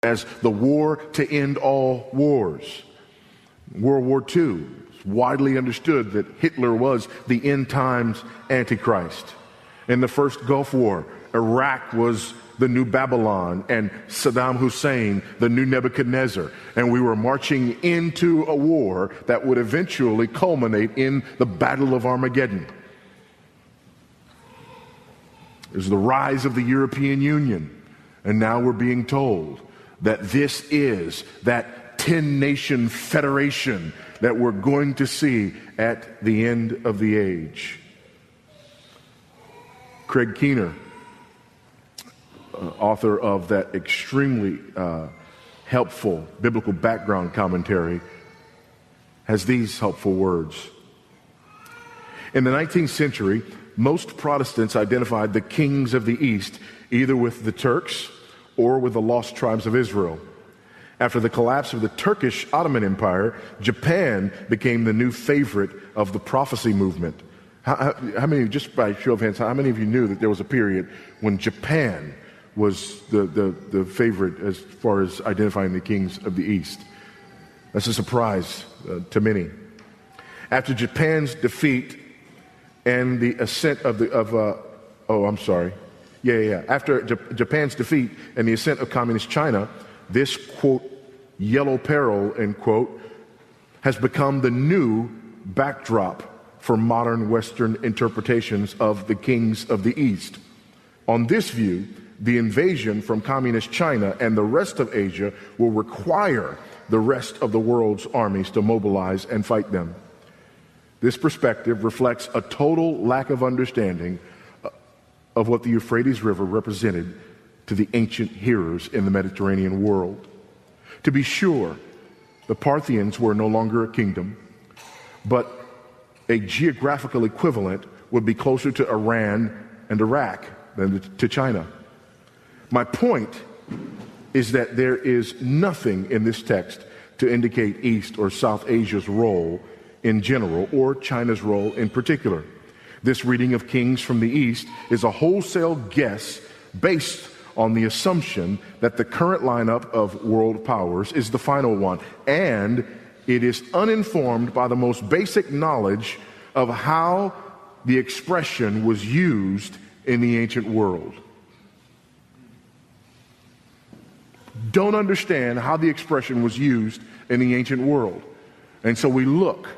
as the war to end all wars. World War II, it's widely understood that Hitler was the end times Antichrist. In the first Gulf War, Iraq was the new Babylon, and Saddam Hussein, the new Nebuchadnezzar. And we were marching into a war that would eventually culminate in the Battle of Armageddon. There's the rise of the European Union, and now we're being told that this is that 10-nation federation that we're going to see at the end of the age. Craig Keener, author of that extremely helpful biblical background commentary, has these helpful words. In the 19th century, most Protestants identified the kings of the East either with the Turks or with the lost tribes of Israel. After the collapse of the Turkish Ottoman Empire, Japan became the new favorite of the prophecy movement. How many, just by show of hands, how many of you knew that there was a period when Japan was the favorite as far as identifying the kings of the East? That's a surprise to many. After Japan's defeat and the ascent After Japan's defeat and the ascent of communist China, this, quote, yellow peril, end quote, has become the new backdrop for modern Western interpretations of the kings of the East. On this view, the invasion from communist China and the rest of Asia will require the rest of the world's armies to mobilize and fight them. This perspective reflects a total lack of understanding of what the Euphrates River represented to the ancient hearers in the Mediterranean world. To be sure, the Parthians were no longer a kingdom, but a geographical equivalent would be closer to Iran and Iraq than to China. My point is that there is nothing in this text to indicate East or South Asia's role in general or China's role in particular. This reading of Kings from the East is a wholesale guess based on the assumption that the current lineup of world powers is the final one, and it is uninformed by the most basic knowledge of how the expression was used in the ancient world. Don't understand how the expression was used in the ancient world. And so we look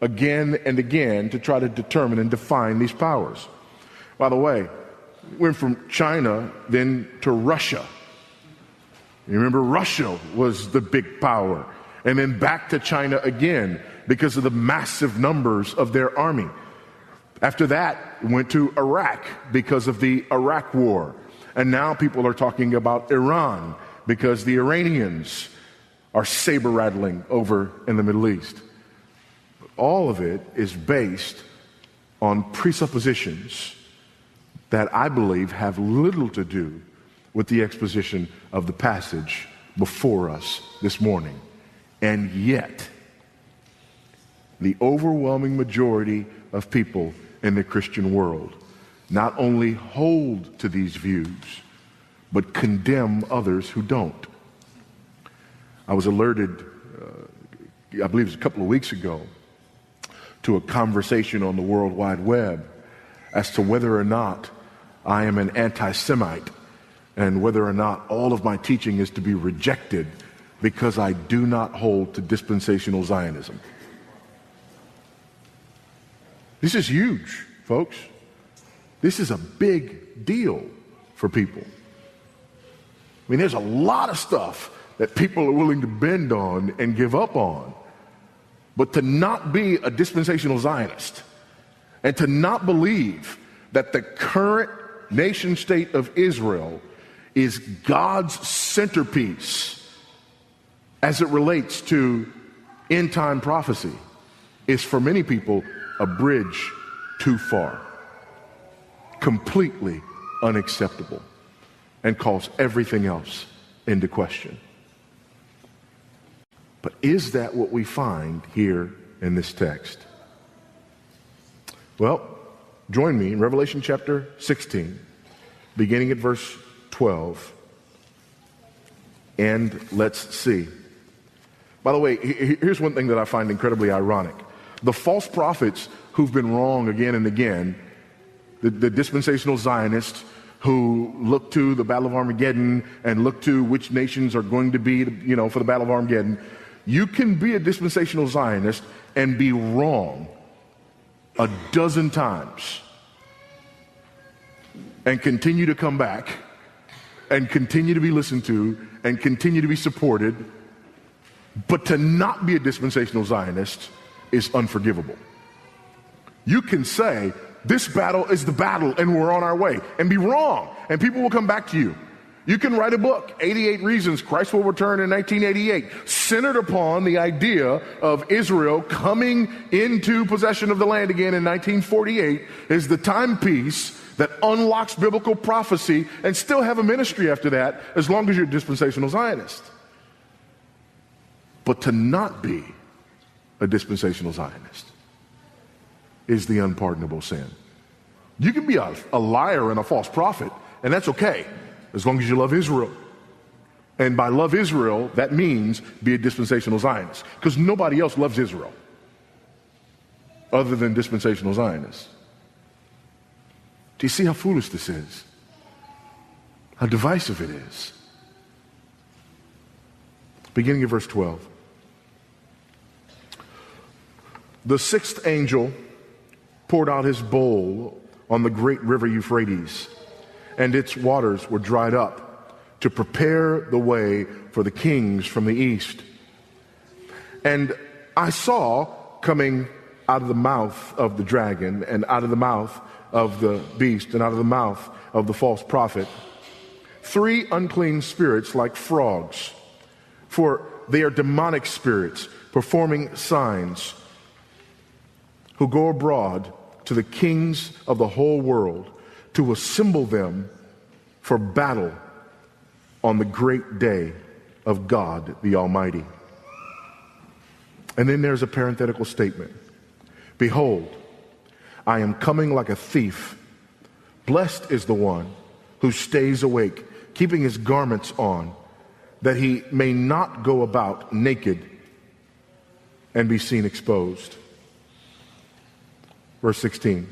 again and again to try to determine and define these powers. By the way, went from China then to Russia. You remember Russia was the big power. And then back to China again because of the massive numbers of their army. After that, went to Iraq because of the Iraq War. And now people are talking about Iran because the Iranians are saber-rattling over in the Middle East. But all of it is based on presuppositions that I believe have little to do with the exposition of the passage before us this morning. And yet, the overwhelming majority of people in the Christian world not only hold to these views, but condemn others who don't. I was alerted, I believe it was a couple of weeks ago, to a conversation on the World Wide Web as to whether or not I am an anti-Semite and whether or not all of my teaching is to be rejected because I do not hold to dispensational Zionism. This is huge, folks. This is a big deal for people. I mean, there's a lot of stuff that people are willing to bend on and give up on. But to not be a dispensational Zionist and to not believe that the current nation state of Israel is God's centerpiece as it relates to end time prophecy is for many people a bridge too far, completely unacceptable, and calls everything else into question. But is that what we find here in this text? Well, join me in Revelation chapter 16, beginning at verse 12. And let's see. By the way, here's one thing that I find incredibly ironic. The false prophets who've been wrong again and again, the dispensational Zionists who look to the Battle of Armageddon and look to which nations are going to be, for the Battle of Armageddon, you can be a dispensational Zionist and be wrong a dozen times and continue to come back and continue to be listened to and continue to be supported, but to not be a dispensational Zionist is unforgivable. You can say, this battle is the battle and we're on our way, and be wrong, and people will come back to you. You can write a book, 88 Reasons Christ Will Return in 1988, centered upon the idea of Israel coming into possession of the land again in 1948 is the timepiece that unlocks biblical prophecy, and still have a ministry after that as long as you're a dispensational Zionist. But to not be a dispensational Zionist is the unpardonable sin. You can be a liar and a false prophet, and that's okay, as long as you love Israel. And by love Israel, that means be a dispensational Zionist, because nobody else loves Israel other than dispensational Zionists. Do you see how foolish this is? How divisive it is? Beginning of verse 12. The sixth angel poured out his bowl on the great river Euphrates, and its waters were dried up to prepare the way for the kings from the east. And I saw coming out of the mouth of the dragon, and out of the mouth of the beast, and out of the mouth of the false prophet, 3 unclean spirits like frogs, for they are demonic spirits performing signs, who go abroad to the kings of the whole world to assemble them for battle on the great day of God the Almighty. And then there's a parenthetical statement. Behold, I am coming like a thief. Blessed is the one who stays awake, keeping his garments on, that he may not go about naked and be seen exposed. Verse 16.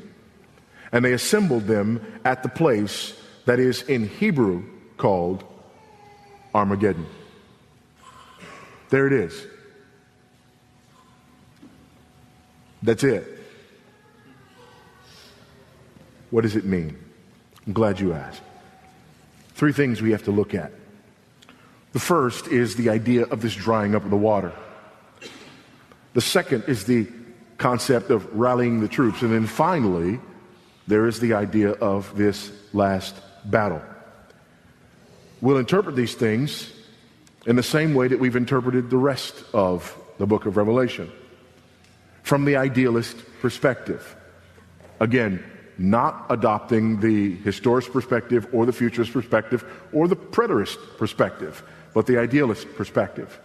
And they assembled them at the place that is in Hebrew called Armageddon. There it is. That's it. What does it mean? I'm glad you asked. 3 things we have to look at. The first is the idea of this drying up of the water. The second is the concept of rallying the troops. And then finally, there is the idea of this last battle. We'll interpret these things in the same way that we've interpreted the rest of the book of Revelation, from the idealist perspective. Again, not adopting the historist perspective or the futurist perspective or the preterist perspective, but the idealist perspective,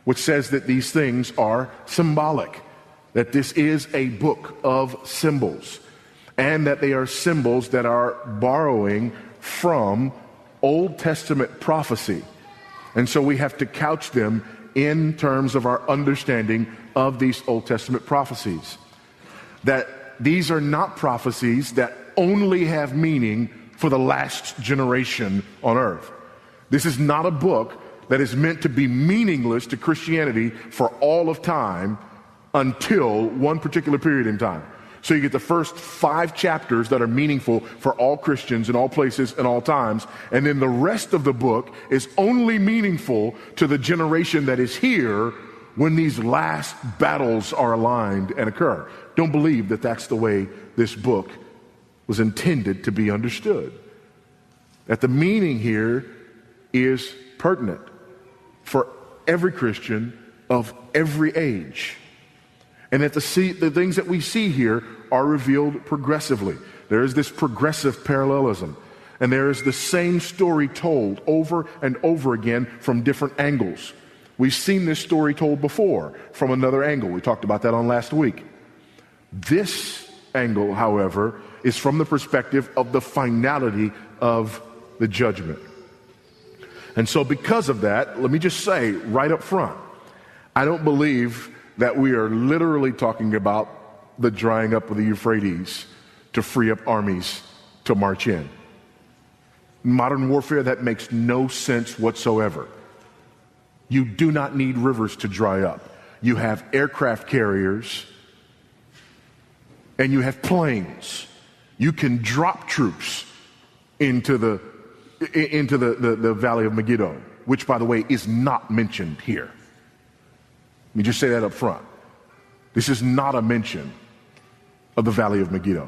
which says that these things are symbolic, that this is a book of symbols, and that they are symbols that are borrowing from Old Testament prophecy. And so we have to couch them in terms of our understanding of these Old Testament prophecies. That these are not prophecies that only have meaning for the last generation on earth. This is not a book that is meant to be meaningless to Christianity for all of time until one particular period in time. So you get the first 5 chapters that are meaningful for all Christians in all places and all times, and then the rest of the book is only meaningful to the generation that is here when these last battles are aligned and occur. Don't believe that that's the way this book was intended to be understood. That the meaning here is pertinent for every Christian of every age. And that the things that we see here are revealed progressively. There is this progressive parallelism. And there is the same story told over and over again from different angles. We've seen this story told before from another angle. We talked about that on last week. This angle, however, is from the perspective of the finality of the judgment. And so because of that, let me just say right up front, I don't believe that we are literally talking about the drying up of the Euphrates to free up armies to march in. Modern warfare, that makes no sense whatsoever. You do not need rivers to dry up. You have aircraft carriers and you have planes. You can drop troops into the Valley of Megiddo, which, by the way, is not mentioned here. Let me just say that up front. This is not a mention of the Valley of Megiddo.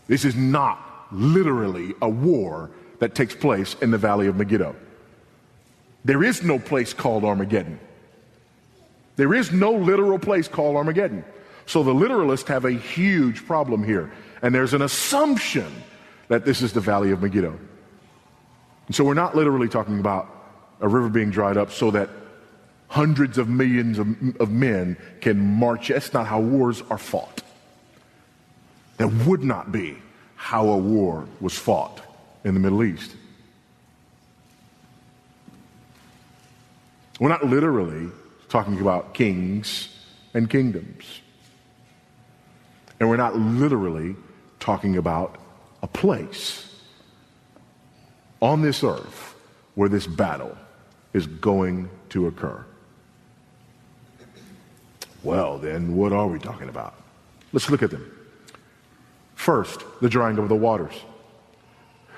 This is not literally a war that takes place in the Valley of Megiddo. There is no place called Armageddon. There is no literal place called Armageddon. So the literalists have a huge problem here. And there's an assumption that this is the Valley of Megiddo. And so we're not literally talking about a river being dried up so that hundreds of millions of men can march. That's not how wars are fought. That would not be how a war was fought in the Middle East. We're not literally talking about kings and kingdoms. And we're not literally talking about a place on this earth where this battle is going to occur. Well, then, what are we talking about? Let's look at them. First, the drying of the waters.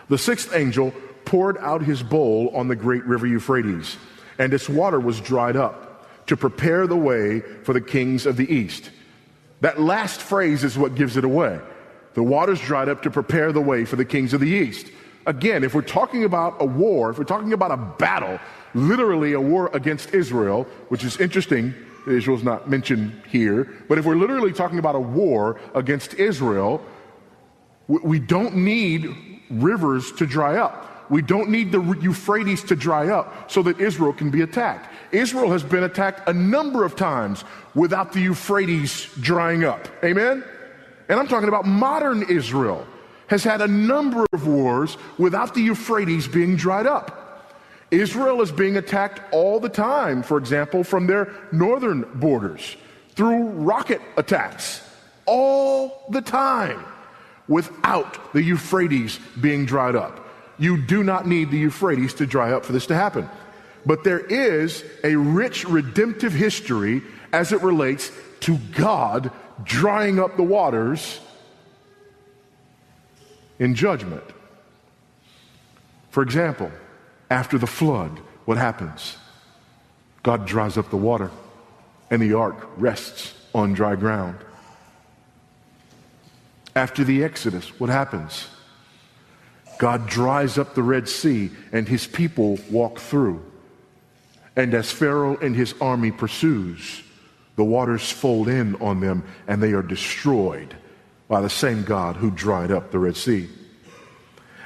The sixth angel poured out his bowl on the great river Euphrates, and its water was dried up to prepare the way for the kings of the east. That last phrase is what gives it away. The waters dried up to prepare the way for the kings of the east. Again, if we're talking about a war, if we're talking about a battle, literally a war against Israel, which is interesting, Israel's not mentioned here, but if we're literally talking about a war against Israel, we don't need rivers to dry up. We don't need the Euphrates to dry up so that Israel can be attacked. Israel has been attacked a number of times without the Euphrates drying up. Amen? And I'm talking about modern Israel has had a number of wars without the Euphrates being dried up. Israel is being attacked all the time, for example, from their northern borders through rocket attacks all the time without the Euphrates being dried up. You do not need the Euphrates to dry up for this to happen. But there is a rich redemptive history as it relates to God drying up the waters in judgment. For example, after the flood, what happens? God dries up the water and the ark rests on dry ground. After the Exodus, what happens? God dries up the Red Sea and his people walk through. And as Pharaoh and his army pursues, the waters fold in on them and they are destroyed by the same God who dried up the Red Sea.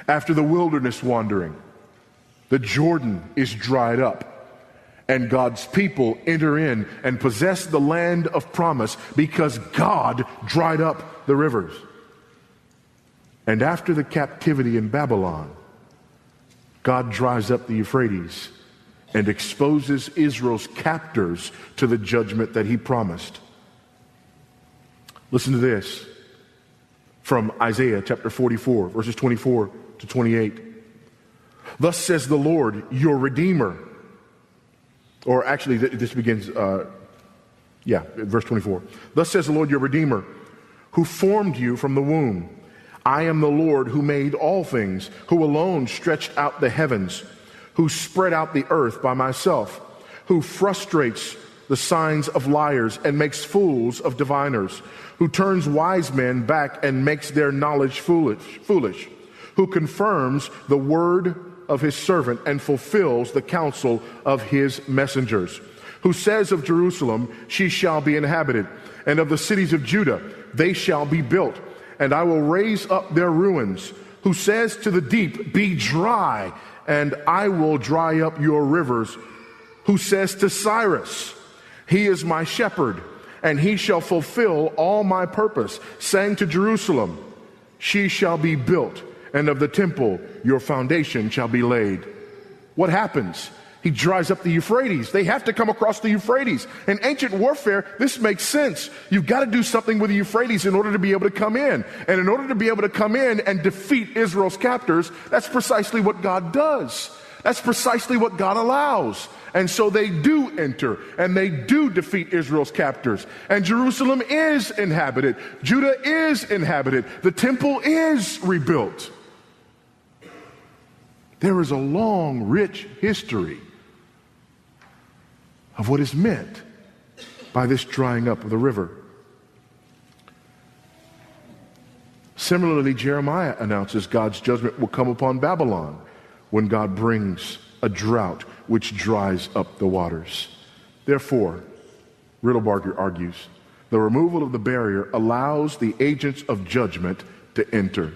After the wilderness wandering, the Jordan is dried up and God's people enter in and possess the land of promise because God dried up the rivers. And after the captivity in Babylon, God dries up the Euphrates and exposes Israel's captors to the judgment that he promised. Listen to this from Isaiah chapter 44, verses 24 to 28. Thus says the Lord, your Redeemer. Or actually, this begins, verse 24. Thus says the Lord, your Redeemer, who formed you from the womb. I am the Lord who made all things, who alone stretched out the heavens, who spread out the earth by myself, who frustrates the signs of liars and makes fools of diviners, who turns wise men back and makes their knowledge foolish, who confirms the word of his servant and fulfills the counsel of his messengers, who says of Jerusalem, she shall be inhabited, and of the cities of Judah, they shall be built, and I will raise up their ruins, who says to the deep, be dry, and I will dry up your rivers, who says to Cyrus, he is my shepherd, and he shall fulfill all my purpose, saying to Jerusalem, she shall be built, and of the temple your foundation shall be laid. what happens? He dries up the Euphrates. They have to come across the Euphrates. In ancient warfare, this makes sense. You've got to do something with the Euphrates in order to be able to come in. And in order to be able to come in and defeat Israel's captors, that's precisely what God does. That's precisely what God allows. And so they do enter, and they do defeat Israel's captors. And Jerusalem is inhabited. Judah is inhabited. The temple is rebuilt. There is a long, rich history of what is meant by this drying up of the river. Similarly, Jeremiah announces God's judgment will come upon Babylon when God brings a drought which dries up the waters. Therefore, Riddlebarger argues, the removal of the barrier allows the agents of judgment to enter.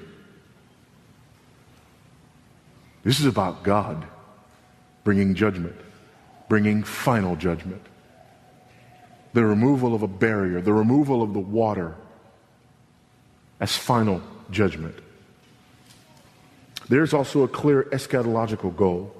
This is about God bringing judgment, bringing final judgment. The removal of a barrier, the removal of the water as final judgment. There's also a clear eschatological goal.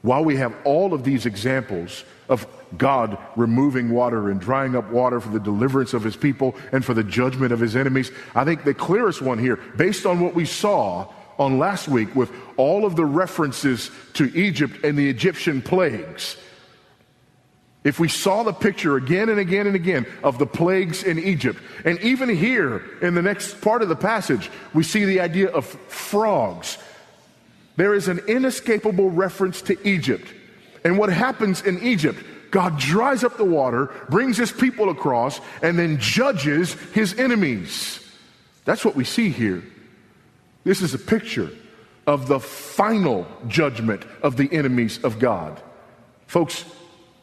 While we have all of these examples of God removing water and drying up water for the deliverance of his people and for the judgment of his enemies, I think the clearest one here, based on what we saw on last week with all of the references to Egypt and the Egyptian plagues, if we saw the picture again and again and again of the plagues in Egypt, and even here in the next part of the passage, we see the idea of frogs. There is an inescapable reference to Egypt. And what happens in Egypt, God dries up the water, brings his people across, and then judges his enemies. That's what we see here. This is a picture of the final judgment of the enemies of God. Folks,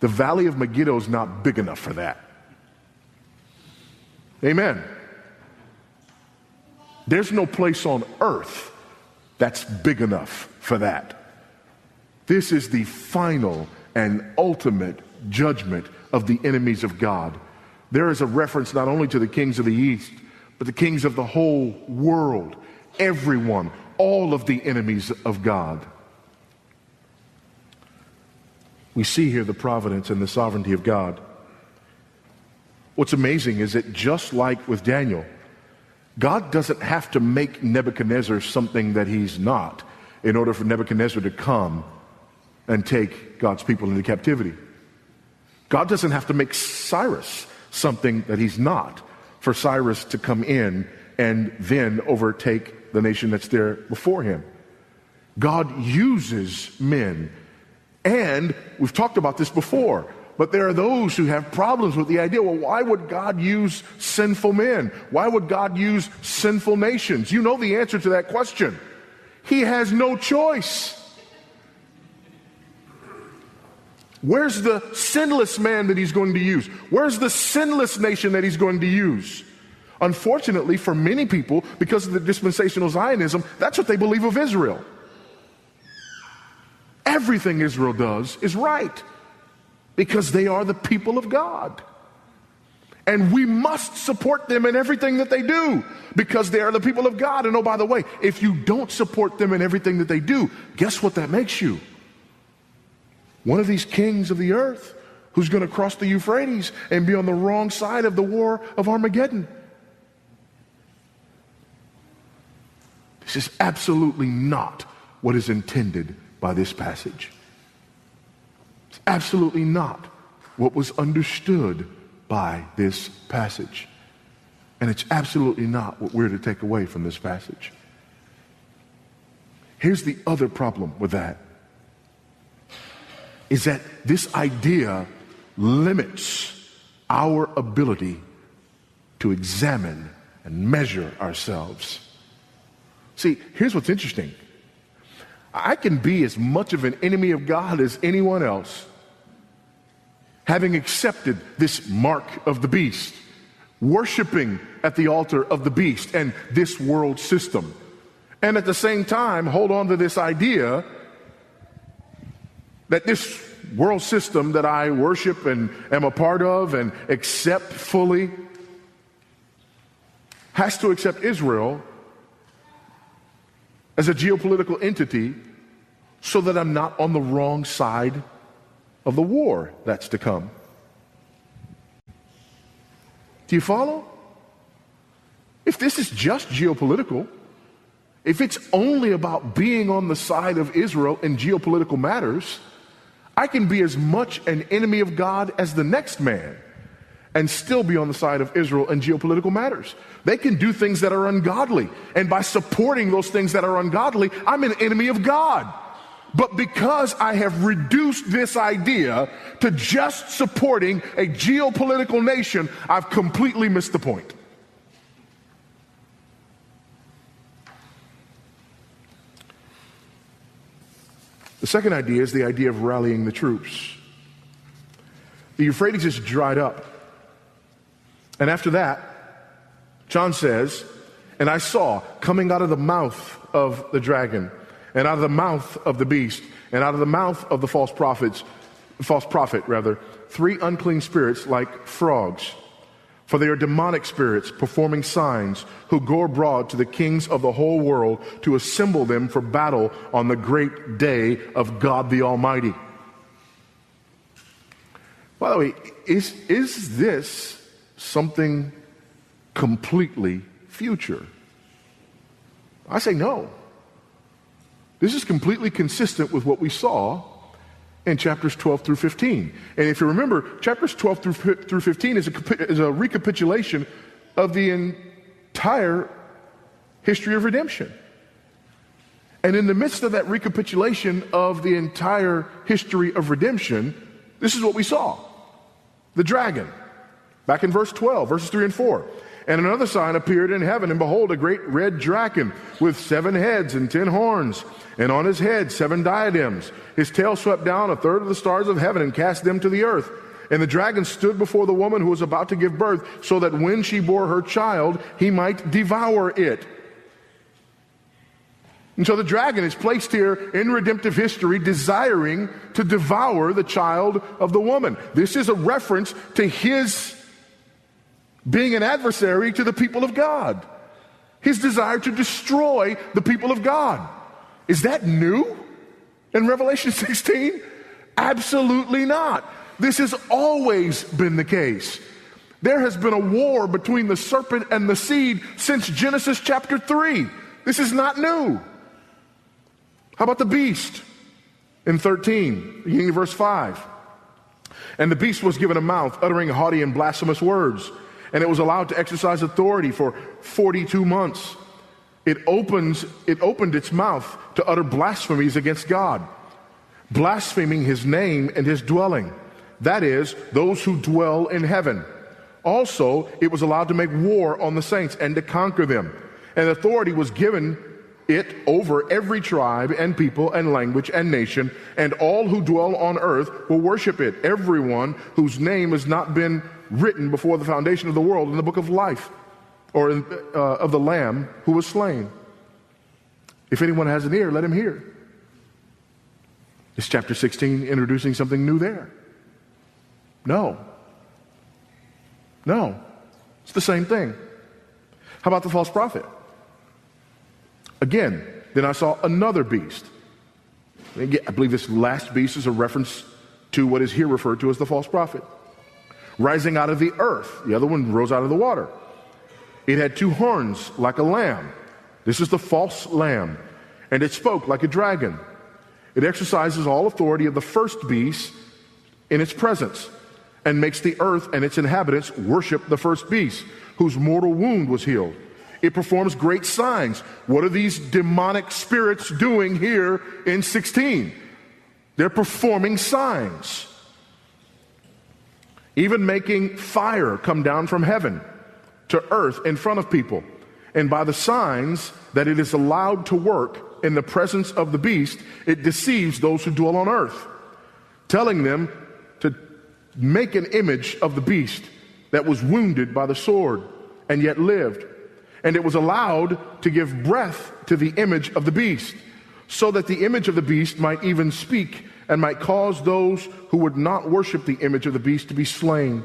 the Valley of Megiddo is not big enough for that. Amen. There's no place on earth that's big enough for that. This is the final and ultimate judgment of the enemies of God. There is a reference not only to the kings of the east, but the kings of the whole world. Everyone, all of the enemies of God. We see here the providence and the sovereignty of God. What's amazing is that just like with Daniel, God doesn't have to make Nebuchadnezzar something that he's not in order for Nebuchadnezzar to come and take God's people into captivity. God doesn't have to make Cyrus something that he's not for Cyrus to come in and then overtake the nation that's there before him. God uses men. And we've talked about this before, but there are those who have problems with the idea, well, why would God use sinful men? Why would God use sinful nations? You know the answer to that question. He has no choice. Where's the sinless man that he's going to use? Where's the sinless nation that he's going to use? Unfortunately, for many people, because of the dispensational Zionism, that's what they believe of Israel. Everything Israel does is right because they are the people of God. And we must support them in everything that they do because they are the people of God. And oh, by the way, if you don't support them in everything that they do, guess what that makes you? One of these kings of the earth who's going to cross the Euphrates and be on the wrong side of the war of Armageddon. This is absolutely not what is intended by this passage. It's absolutely not what was understood by this passage. And it's absolutely not what we're to take away from this passage. Here's the other problem with that, is that this idea limits our ability to examine and measure ourselves. See, here's what's interesting. I can be as much of an enemy of God as anyone else, having accepted this mark of the beast, worshiping at the altar of the beast and this world system, and at the same time hold on to this idea that this world system that I worship and am a part of and accept fully has to accept Israel as a geopolitical entity so that I'm not on the wrong side of the war that's to come. Do you follow? If this is just geopolitical, if it's only about being on the side of Israel in geopolitical matters, I can be as much an enemy of God as the next man and still be on the side of Israel in geopolitical matters. They can do things that are ungodly, and by supporting those things that are ungodly, I'm an enemy of God. But because I have reduced this idea to just supporting a geopolitical nation, I've completely missed the point. The second idea is the idea of rallying the troops. The Euphrates is dried up. And after that, John says, and I saw coming out of the mouth of the dragon, and out of the mouth of the beast, and out of the mouth of the false prophet, three unclean spirits like frogs. For they are demonic spirits performing signs, who go abroad to the kings of the whole world to assemble them for battle on the great day of God the Almighty. By the way, is this something completely future? I say no. This is completely consistent with what we saw in chapters 12 through 15. And if you remember, chapters 12 through 15 is a recapitulation of the entire history of redemption. And in the midst of that recapitulation of the entire history of redemption, this is what we saw. The dragon. Back in verse 12, verses 3 and 4. And another sign appeared in heaven, and behold, a great red dragon with 7 heads and 10 horns, and on his head 7 diadems. His tail swept down a third of the stars of heaven and cast them to the earth. And the dragon stood before the woman who was about to give birth, so that when she bore her child, he might devour it. And so the dragon is placed here in redemptive history, desiring to devour the child of the woman. This is a reference to his being an adversary to the people of God. His desire to destroy the people of God. Is that new in Revelation 16? Absolutely not. This has always been the case. There has been a war between the serpent and the seed since Genesis chapter 3. This is not new. How about the beast in 13, beginning of verse 5? And the beast was given a mouth, uttering haughty and blasphemous words. And it was allowed to exercise authority for 42 months. It opened its mouth to utter blasphemies against God, blaspheming his name and his dwelling, that is, those who dwell in heaven. Also, it was allowed to make war on the saints and to conquer them. And authority was given it over every tribe and people and language and nation, and all who dwell on earth will worship it, everyone whose name has not been written before the foundation of the world in the book of life, or of the Lamb who was slain. If anyone has an ear, let him hear. Is chapter 16 introducing something new there? No. It's the same thing. How about the false prophet? Again, then I saw another beast. Again, I believe this last beast is a reference to what is here referred to as the false prophet. Rising out of the earth. The other one rose out of the water. It had 2 horns like a lamb. This is the false lamb. And it spoke like a dragon. It exercises all authority of the first beast in its presence, and makes the earth and its inhabitants worship the first beast, whose mortal wound was healed. It performs great signs. What are these demonic spirits doing here in 16? They're performing signs. Even making fire come down from heaven to earth in front of people. And by the signs that it is allowed to work in the presence of the beast, it deceives those who dwell on earth, telling them to make an image of the beast that was wounded by the sword and yet lived. And it was allowed to give breath to the image of the beast, so that the image of the beast might even speak and might cause those who would not worship the image of the beast to be slain.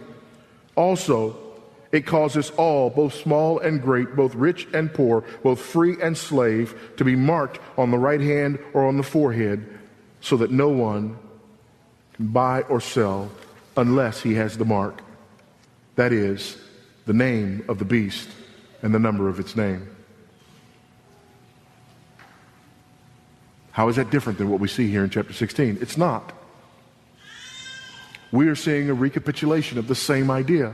Also, it causes all, both small and great, both rich and poor, both free and slave, to be marked on the right hand or on the forehead so that no one can buy or sell unless he has the mark. That is, the name of the beast and the number of its name. How is that different than what we see here in chapter 16? It's not. We are seeing a recapitulation of the same idea.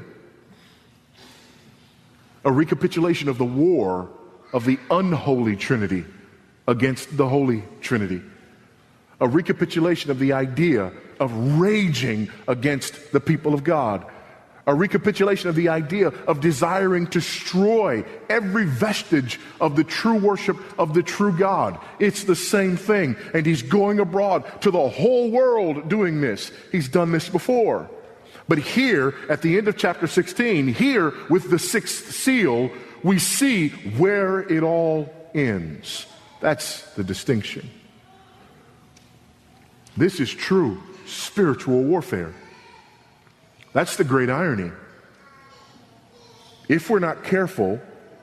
A recapitulation of the war of the unholy Trinity against the Holy Trinity. A recapitulation of the idea of raging against the people of God. A recapitulation of the idea of desiring to destroy every vestige of the true worship of the true God. It's the same thing. And he's going abroad to the whole world doing this. He's done this before. But here, at the end of chapter 16, here with the sixth seal, we see where it all ends. That's the distinction. This is true spiritual warfare. That's the great irony. If we're not careful,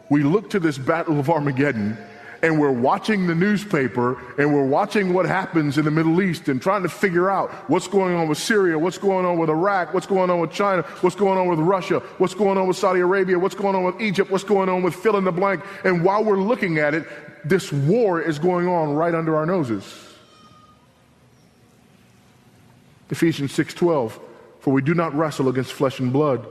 we look to this battle of Armageddon and we're watching the newspaper and we're watching what happens in the Middle East and trying to figure out what's going on with Syria, what's going on with Iraq, what's going on with China, what's going on with Russia, what's going on with Saudi Arabia, what's going on with Egypt, what's going on with fill in the blank. And while we're looking at it, this war is going on right under our noses. Ephesians 6:12. For we do not wrestle against flesh and blood,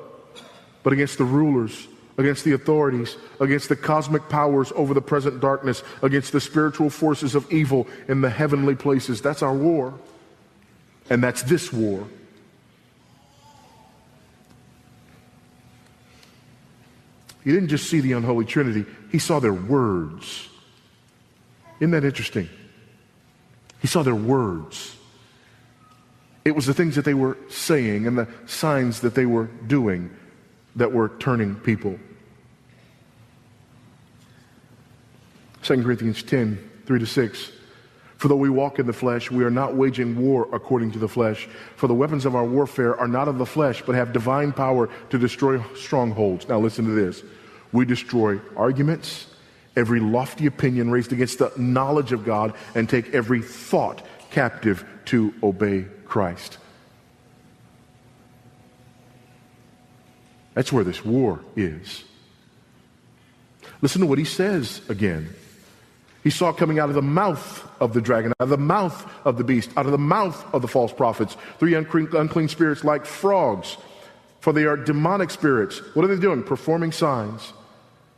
but against the rulers, against the authorities, against the cosmic powers over the present darkness, against the spiritual forces of evil in the heavenly places. That's our war. And that's this war. He didn't just see the unholy Trinity, he saw their words. Isn't that interesting? He saw their words. It was the things that they were saying and the signs that they were doing that were turning people. 2 Corinthians 10:3-6. For though we walk in the flesh, we are not waging war according to the flesh. For the weapons of our warfare are not of the flesh, but have divine power to destroy strongholds. Now listen to this. We destroy arguments, every lofty opinion raised against the knowledge of God, and take every thought captive to obey Christ. That's where this war is. Listen to what he says again. He saw coming out of the mouth of the dragon, out of the mouth of the beast, out of the mouth of the false prophets, 3 unclean spirits like frogs, for they are demonic spirits. What are they doing? Performing signs.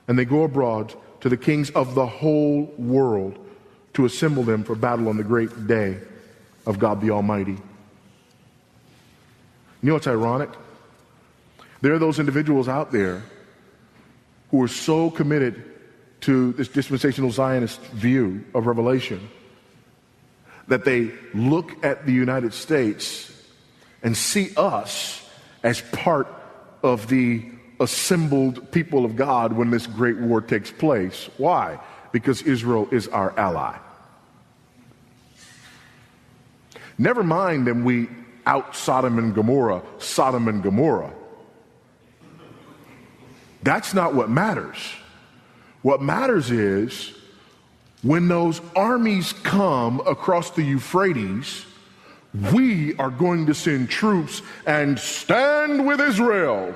And they go abroad to the kings of the whole world to assemble them for battle on the great day of God the Almighty. You know what's ironic? There are those individuals out there who are so committed to this dispensational Zionist view of Revelation that they look at the United States and see us as part of the assembled people of God when this great war takes place. Why? Because Israel is our ally. Never mind that we out Sodom and Gomorrah. That's not what matters. What matters is when those armies come across the Euphrates, we are going to send troops and stand with Israel.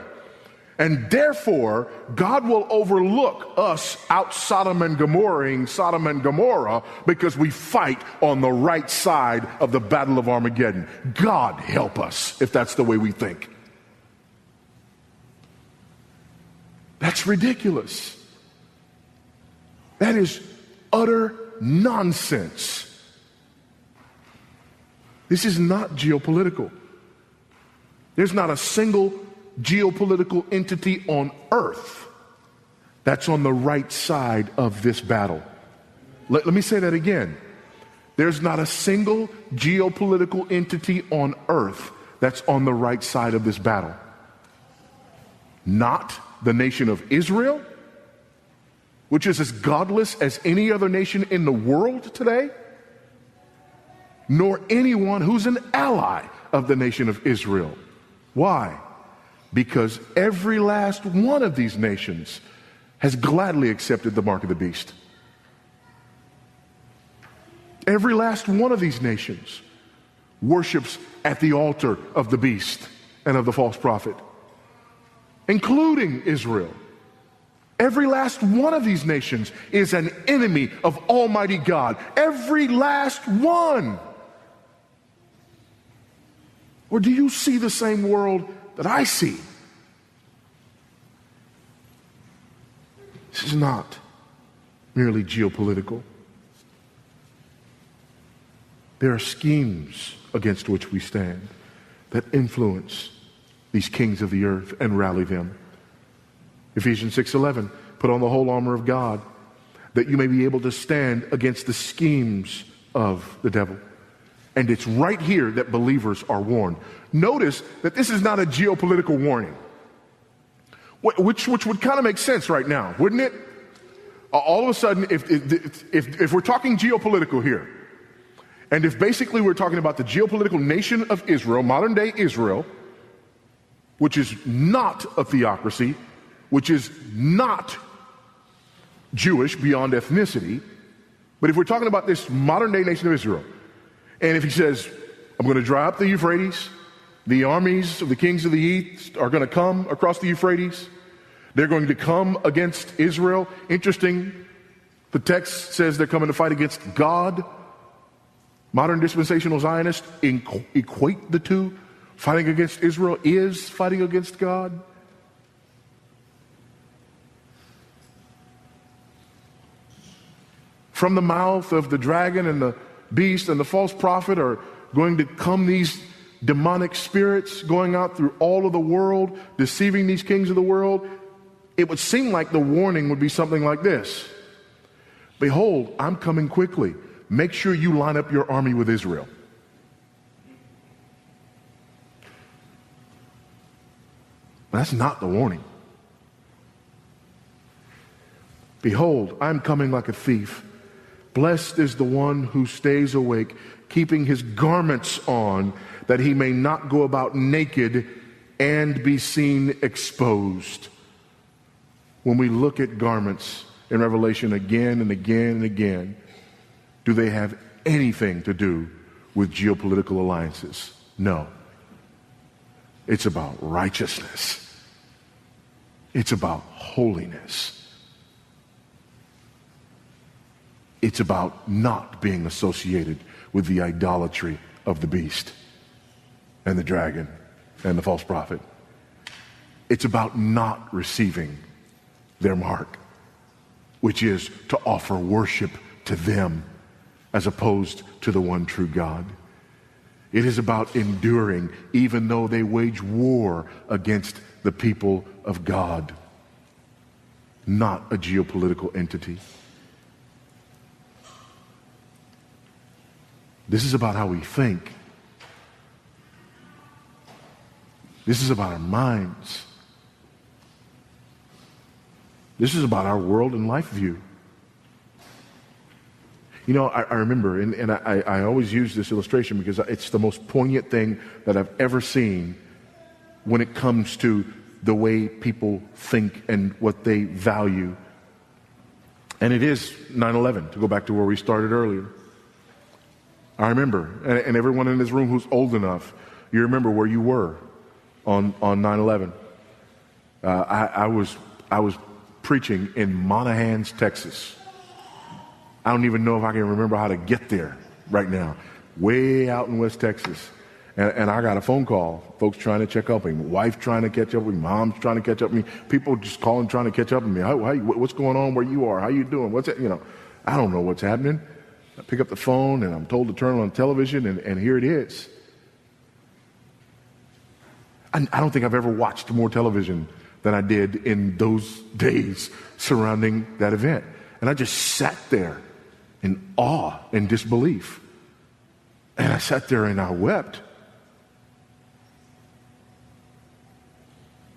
And therefore, God will overlook us out Sodom and Gomorrah because we fight on the right side of the Battle of Armageddon. God help us if that's the way we think. That's ridiculous. That is utter nonsense. This is not geopolitical. There's not a single geopolitical entity on earth that's on the right side of this battle. Let me say that again. There's not a single geopolitical entity on earth that's on the right side of this battle. Not the nation of Israel, which is as godless as any other nation in the world today, nor anyone who's an ally of the nation of Israel. Why? Because every last one of these nations has gladly accepted the mark of the beast. Every last one of these nations worships at the altar of the beast and of the false prophet, including Israel. Every last one of these nations is an enemy of Almighty God. Every last one. Or do you see the same world that I see? This is not merely geopolitical. There are schemes against which we stand that influence these kings of the earth and rally them. Ephesians 6:11, put on the whole armor of God, that you may be able to stand against the schemes of the devil. And it's right here that believers are warned. Notice that this is not a geopolitical warning, which would kind of make sense right now, wouldn't it? All of a sudden, if we're talking geopolitical here, and if basically we're talking about the geopolitical nation of Israel, modern day Israel, which is not a theocracy, which is not Jewish beyond ethnicity, but if we're talking about this modern day nation of Israel, and if he says, I'm going to dry up the Euphrates, the armies of the kings of the east are going to come across the Euphrates, they're going to come against Israel. Interesting, the text says they're coming to fight against God. Modern dispensational Zionists equate the two. Fighting against Israel is fighting against God. From the mouth of the dragon and the beast and the false prophet are going to come these demonic spirits going out through all of the world, deceiving these kings of the world. It would seem like the warning would be something like this. Behold, I'm coming quickly. Make sure you line up your army with Israel. That's not the warning. Behold, I'm coming like a thief. Blessed is the one who stays awake, keeping his garments on, that he may not go about naked and be seen exposed. When we look at garments in Revelation again and again and again, do they have anything to do with geopolitical alliances? No. It's about righteousness. It's about holiness. It's about not being associated with the idolatry of the beast and the dragon and the false prophet. It's about not receiving their mark, which is to offer worship to them as opposed to the one true God. It is about enduring even though they wage war against the people of God, not a geopolitical entity. This is about how we think. This is about our minds. This is about our world and life view. You know, I remember, and I always use this illustration because it's the most poignant thing that I've ever seen when it comes to the way people think and what they value. And it is 9/11, to go back to where we started earlier. I remember, and everyone in this room who's old enough, you remember where you were on 9/11. I was preaching in Monahans, Texas. I don't even know if I can remember how to get there right now. Way out in West Texas. And I got a phone call. Folks trying to check up with me. Wife trying to catch up with me. Mom's trying to catch up with me. People just calling, trying to catch up with me. What's going on where you are? How you doing? What's it? You know, I don't know what's happening. I pick up the phone and I'm told to turn on television and here it is. I don't think I've ever watched more television than I did in those days surrounding that event. And I just sat there in awe and disbelief. And I sat there and I wept.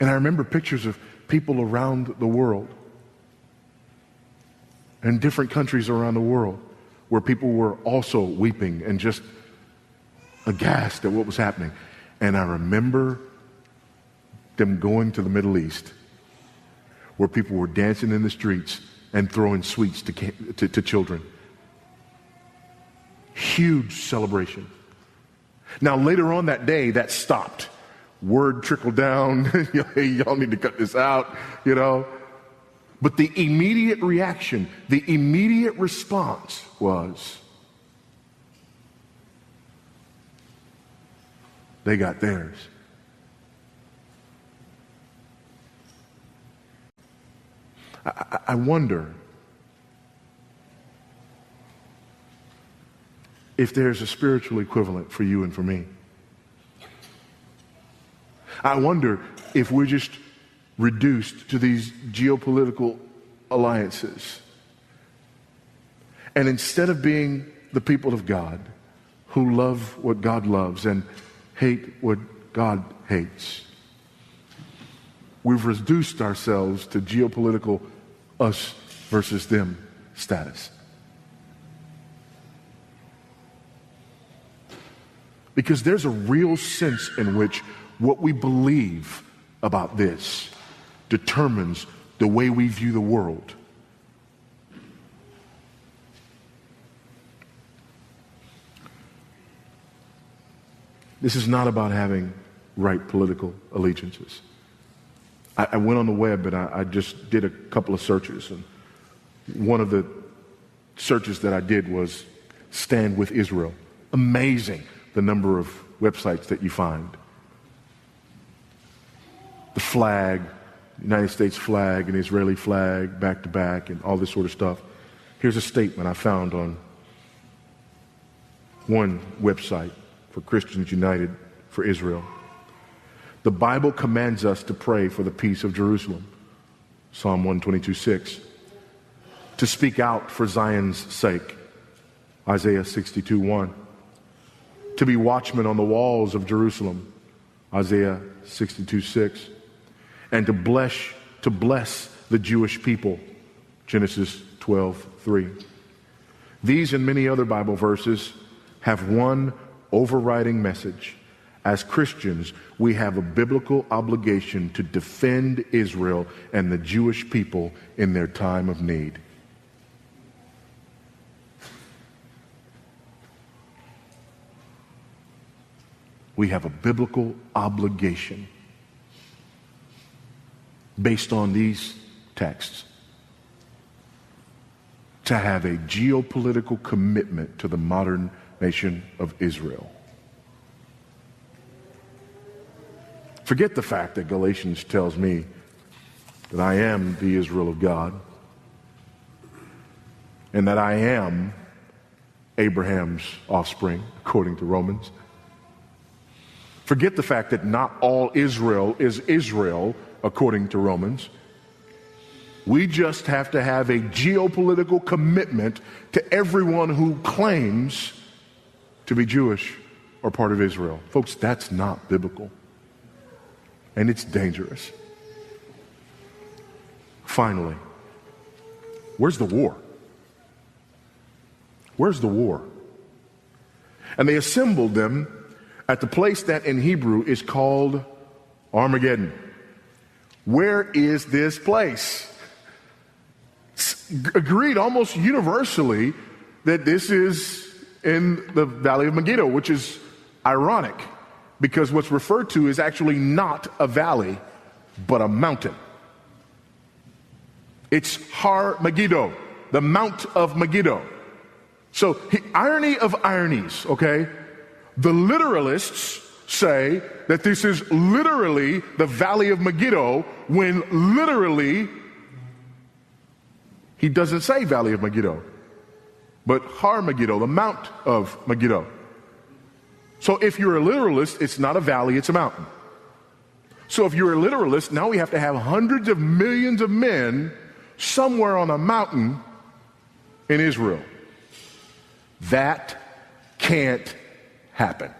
And I remember pictures of people around the world, in different countries around the world, where people were also weeping and just aghast at what was happening. And I remember them going to the Middle East, where people were dancing in the streets and throwing sweets to children. Huge celebration. Now, later on that day, that stopped. Word trickled down. Hey, y'all need to cut this out, you know. But the immediate reaction, the immediate response was, they got theirs. I wonder if there's a spiritual equivalent for you and for me. I wonder if we're just reduced to these geopolitical alliances. And instead of being the people of God who love what God loves and hate what God hates, we've reduced ourselves to geopolitical us versus them status. Because there's a real sense in which what we believe about this determines the way we view the world. This is not about having right political allegiances. I went on the web and I just did a couple of searches, and one of the searches that I did was Stand with Israel. Amazing the number of websites that you find. The flag, United States flag and Israeli flag back to back and all this sort of stuff. Here's a statement I found on one website for Christians United for Israel. The Bible commands us to pray for the peace of Jerusalem, Psalm 122:6. To speak out for Zion's sake, Isaiah 62:1. To be watchmen on the walls of Jerusalem, Isaiah 62:6. And to bless the Jewish people, Genesis 12:3. These and many other Bible verses have one overriding message. As Christians, we have a biblical obligation to defend Israel and the Jewish people in their time of need. We have a biblical obligation based on these texts to have a geopolitical commitment to the modern nation of Israel. Forget the fact that Galatians tells me that I am the Israel of God and that I am Abraham's offspring, according to Romans. Forget the fact that not all Israel is Israel, according to Romans. We just have to have a geopolitical commitment to everyone who claims to be Jewish or part of Israel. Folks, that's not biblical. And it's dangerous. Finally, where's the war? Where's the war? And they assembled them at the place that in Hebrew is called Armageddon. Where is this place? It's agreed almost universally that this is in the Valley of Megiddo, which is ironic because what's referred to is actually not a valley, but a mountain. It's Har Megiddo, the Mount of Megiddo. So, irony of ironies, okay? The literalists say that this is literally the Valley of Megiddo, when literally he doesn't say Valley of Megiddo, but Har Megiddo, the Mount of Megiddo. So if you're a literalist, it's not a valley, it's a mountain. So if you're a literalist, now we have to have hundreds of millions of men somewhere on a mountain in Israel. That can't happen.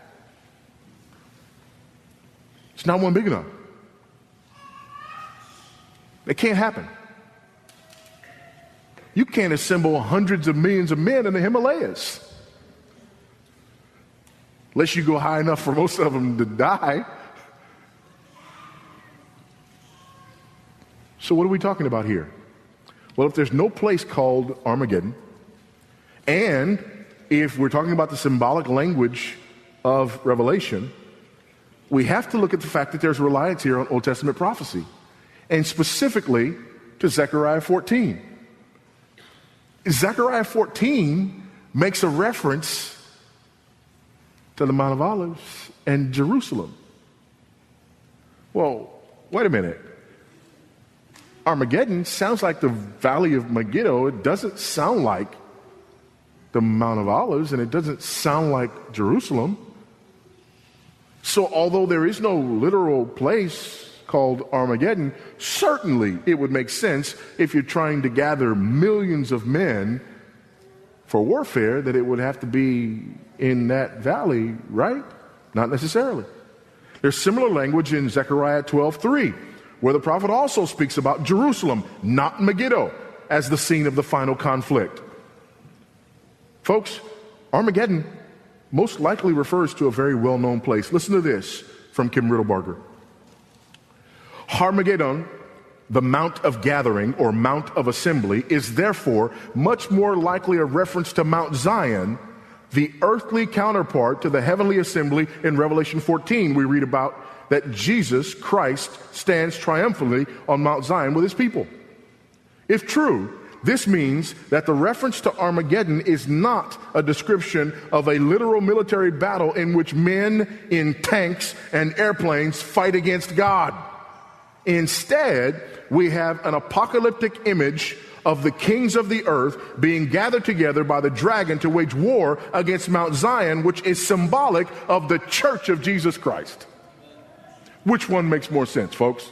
It's not one big enough. It can't happen. You can't assemble hundreds of millions of men in the Himalayas. Unless you go high enough for most of them to die. So what are we talking about here? Well, if there's no place called Armageddon, and if we're talking about the symbolic language of Revelation, we have to look at the fact that there's reliance here on Old Testament prophecy, and specifically to Zechariah 14. Zechariah 14 makes a reference to the Mount of Olives and Jerusalem. Well, wait a minute. Armageddon sounds like the Valley of Megiddo. It doesn't sound like the Mount of Olives, and it doesn't sound like Jerusalem. So although there is no literal place called Armageddon, certainly it would make sense if you're trying to gather millions of men for warfare that it would have to be in that valley, right? Not necessarily. There's similar language in Zechariah 12:3, where the prophet also speaks about Jerusalem, not Megiddo, as the scene of the final conflict. Folks, Armageddon most likely refers to a very well-known place. Listen to this from Kim Riddlebarger. Harmageddon, the Mount of Gathering or Mount of Assembly, is therefore much more likely a reference to Mount Zion, the earthly counterpart to the heavenly assembly in Revelation 14. We read about that Jesus Christ stands triumphantly on Mount Zion with his people. If true, this means that the reference to Armageddon is not a description of a literal military battle in which men in tanks and airplanes fight against God. Instead, we have an apocalyptic image of the kings of the earth being gathered together by the dragon to wage war against Mount Zion, which is symbolic of the church of Jesus Christ. Which one makes more sense, folks?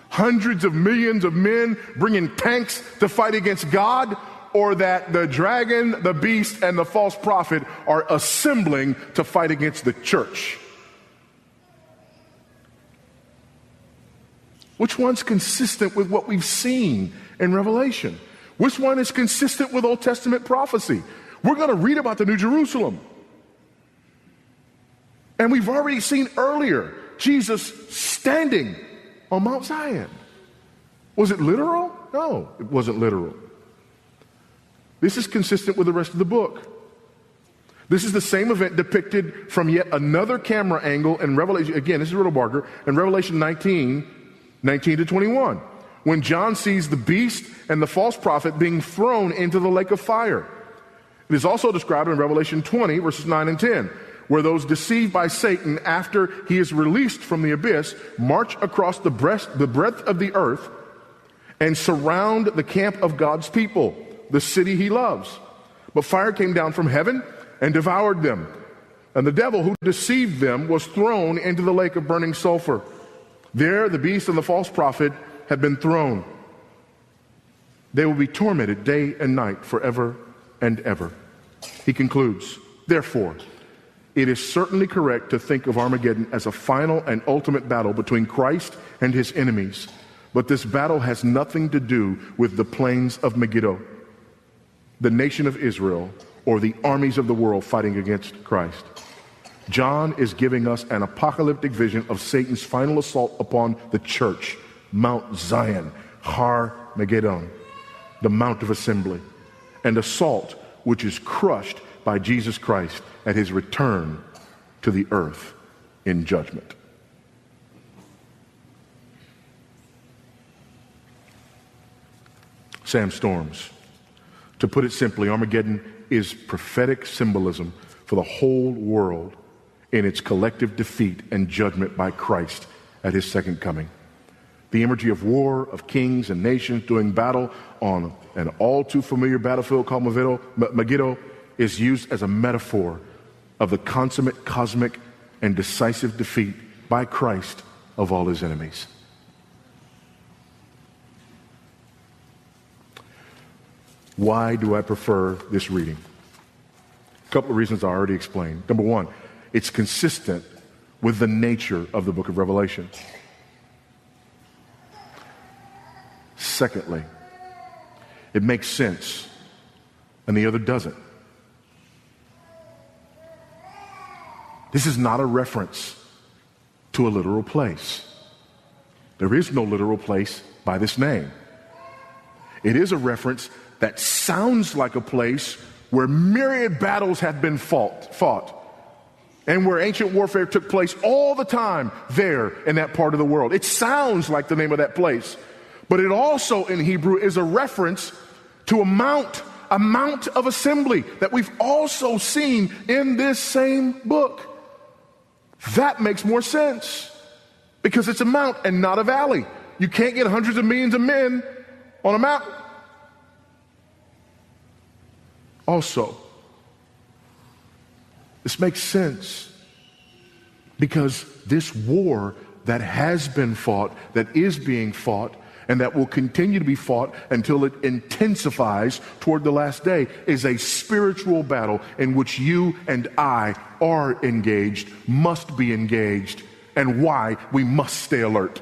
Hundreds of millions of men bringing tanks to fight against God, or that the dragon, the beast, and the false prophet are assembling to fight against the church? Which one's consistent with what we've seen in Revelation? Which one is consistent with Old Testament prophecy? We're going to read about the New Jerusalem. And we've already seen earlier Jesus standing on Mount Zion. Was it literal? No, it wasn't literal. This is consistent with the rest of the book. This is the same event depicted from yet another camera angle in Revelation. Again, this is Riddlebarger in Revelation 19 to 21, when John sees the beast and the false prophet being thrown into the lake of fire. It is also described in Revelation 20, verses 9 and 10, where those deceived by Satan after he is released from the abyss march across the breadth of the earth and surround the camp of God's people, the city he loves. But fire came down from heaven and devoured them, and the devil who deceived them was thrown into the lake of burning sulfur. There the beast and the false prophet have been thrown. They will be tormented day and night forever and ever. He concludes, therefore, it is certainly correct to think of Armageddon as a final and ultimate battle between Christ and his enemies. But this battle has nothing to do with the plains of Megiddo, the nation of Israel, or the armies of the world fighting against Christ. John is giving us an apocalyptic vision of Satan's final assault upon the church, Mount Zion, Har Megiddo, the Mount of Assembly, an assault which is crushed by Jesus Christ at his return to the earth in judgment. Sam Storms. To put it simply, Armageddon is prophetic symbolism for the whole world in its collective defeat and judgment by Christ at his second coming. The imagery of war, of kings and nations doing battle on an all too familiar battlefield called Megiddo is used as a metaphor of the consummate cosmic and decisive defeat by Christ of all his enemies. Why do I prefer this reading? A couple of reasons I already explained. Number one, it's consistent with the nature of the book of Revelation. Secondly, it makes sense, and the other doesn't. This is not a reference to a literal place. There is no literal place by this name. It is a reference that sounds like a place where myriad battles have been fought. and where ancient warfare took place all the time there in that part of the world. It sounds like the name of that place, but it also in Hebrew is a reference to a mount of assembly that we've also seen in this same book. That makes more sense because it's a mount and not a valley. You can't get hundreds of millions of men on a mountain. Also, this makes sense because this war that has been fought, that is being fought, and that will continue to be fought until it intensifies toward the last day, is a spiritual battle in which you and I are engaged, must be engaged, and why we must stay alert.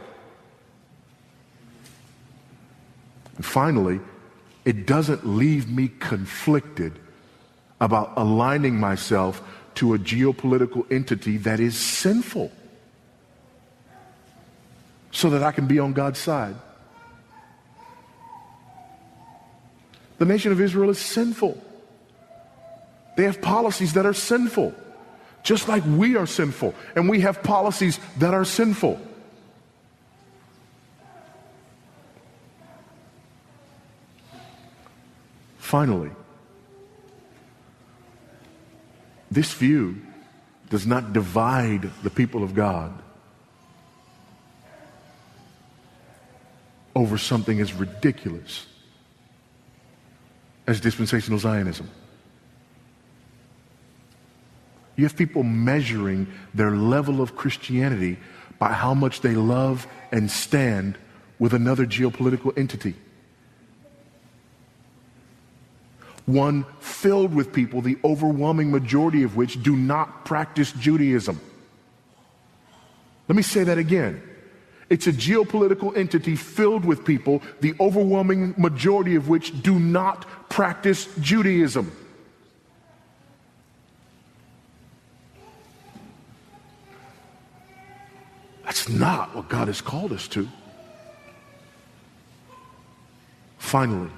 And finally, it doesn't leave me conflicted about aligning myself to a geopolitical entity that is sinful so that I can be on God's side. The nation of Israel is sinful. They have policies that are sinful, just like we are sinful, and we have policies that are sinful. Finally, this view does not divide the people of God over something as ridiculous as dispensational Zionism. You have people measuring their level of Christianity by how much they love and stand with another geopolitical entity. One filled with people, the overwhelming majority of which do not practice Judaism. Let me say that again. It's a geopolitical entity filled with people, the overwhelming majority of which do not practice Judaism. That's not what God has called us to. Finally,